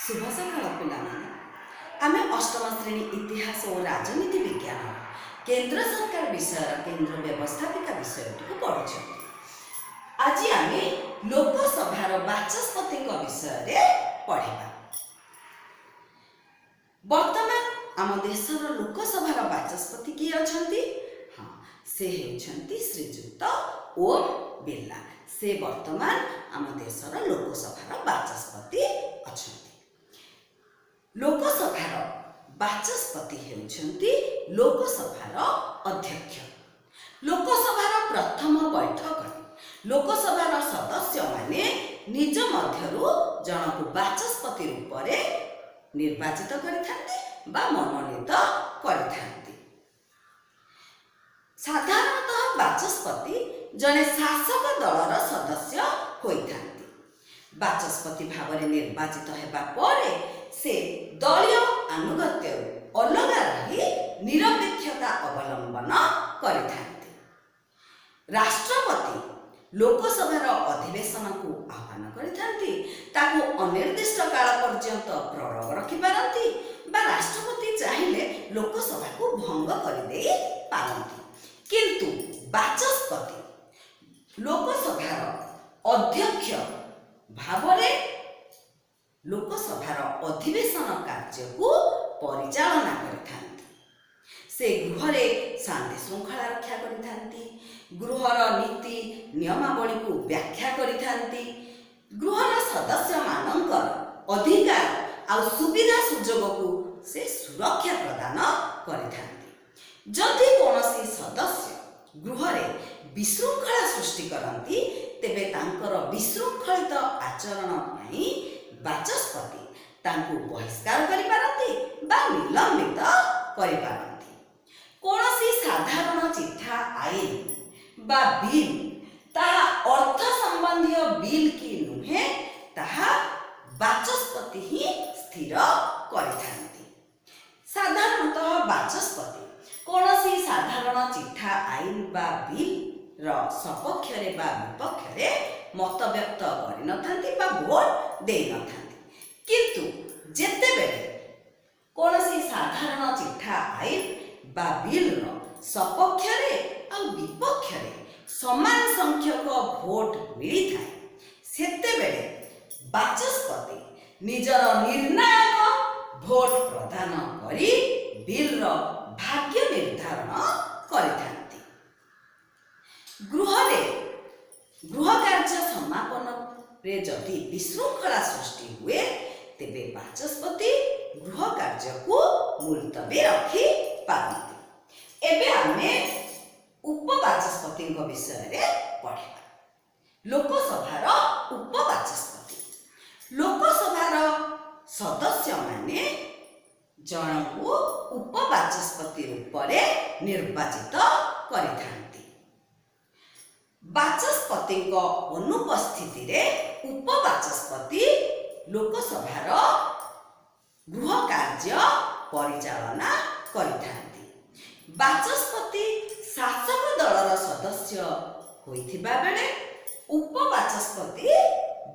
शुभ सकाळ पिलाମାନେ आमे अष्टम श्रेणी इतिहास और राजनीति विज्ञान केंद्र सरकार विषय केंद्र व्यवस्थापिका विषय को पढ़ुछ। आज आमे लोकसभार बाचस्पति विषय रे पढ़िबा। वर्तमान आम देशर लोकसभार बाचस्पति किए अछंती? हाँ, से हेउछंती श्रीजुक्त ओम बिरला। से वर्तमान आम देशर लोकसभार बाचस्पति अछंती। लोकसभार बाचस्पति हेउछंती लोकसभार अध्यक्ष। लोकसभार प्रथम बैठक लोकसभार सदस्य माने निज मध्यरु जनकु बाचस्पति रूप रे निर्वाचित करिथांती बा मनोनीत करिथांती। साधारणतः बाचस्पति जने शासक दलर सदस्य होइथांती। बाचस्पति भावरे निर्वाचित हेबा परे से दलीय आनुगत्य अलग रही निरपेक्षता अवलंबन करिथांती। राष्ट्रपति लोकसभार अधिवेशन को आह्वान करिथांती, ताको अनिर्दिष्ट काल पर्यंत प्रलंब रखि पारंती बा राष्ट्रपति चाहिले लोकसभा को भंग कर दे पारंती। किंतु बाचस्पति लोकसभार अध्यक्ष भावरे लोकसभार अधिवेशन कार्य को परिचालना करिथांती। से गृहरे शांति श्रृंखला रक्षा करिथांती, गृहर नीति नियमावली को व्याख्या करिथांती, गृहर सदस्य मानकर अधिकार आ सुविधा सुजोग को से सुरक्षा प्रदान करिथांती। जदि कोनोसी सदस्य गृहरे विशृंखला सृष्टि करंती तेबे तांकर विशृंखलित आचरण पई बाचस्पति तांको बहिष्कार करि पारंती बा निलंबित करि पारंती। कोनोसी साधारण चिठा आईन बा बिल ताहा अर्थ संबंधी बिल की नुहे ताहा बाचस्पति ही स्थिर करिथांती। साधारणतः बाचस्पति कोनोसी साधारण चिठा आईन बा बिल र सपक्ष रे बा विपक्ष रे मत व्यक्त करि नथांती बा भोट दे नथांती। किंतु जेते बेले कोनोसी साधारण चिठा आईन बा बिल रो सपक्ष रे आ विपक्ष रे समान संख्यक भोट मिली थाए, सेते बेले बाचस्पति निजर निर्णायक भोट प्रदान करी बिल रो भाग्य निर्धारण करिथांती। गृह कार्य समापन रे जदि विशृंखला सृष्टि हुए तेबे बाचस्पति गृह कार्य को मुलतवी रखी पारंती। एबे आमे उपबाचस्पति विषय रे पढ़िबा। लोकसभार उपबाचस्पति लोकसभार सदस्य माने जनकु उपबाचस्पति रूप रे निर्वाचित करिथांती। बाचस्पति अनुपस्थिति रे उपबाचस्पति लोकसभार गृह कार्य परिचालना करिथांती। बाचस्पति शासक दलर सदस्य होइथिबा बेले उपबाचस्पति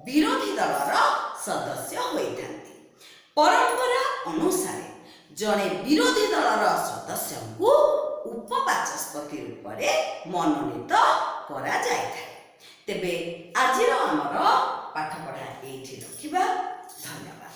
विरोधी दलर सदस्य होइथांती। परंपरा अनुसार जने विरोधी दलर सदस्य को उपबाचस्पति रूप रे मनोनीत करा जायଥାଏ। तेबे आजिर हमर पाठ पढ़ा एठी रखिबा। धन्यवाद।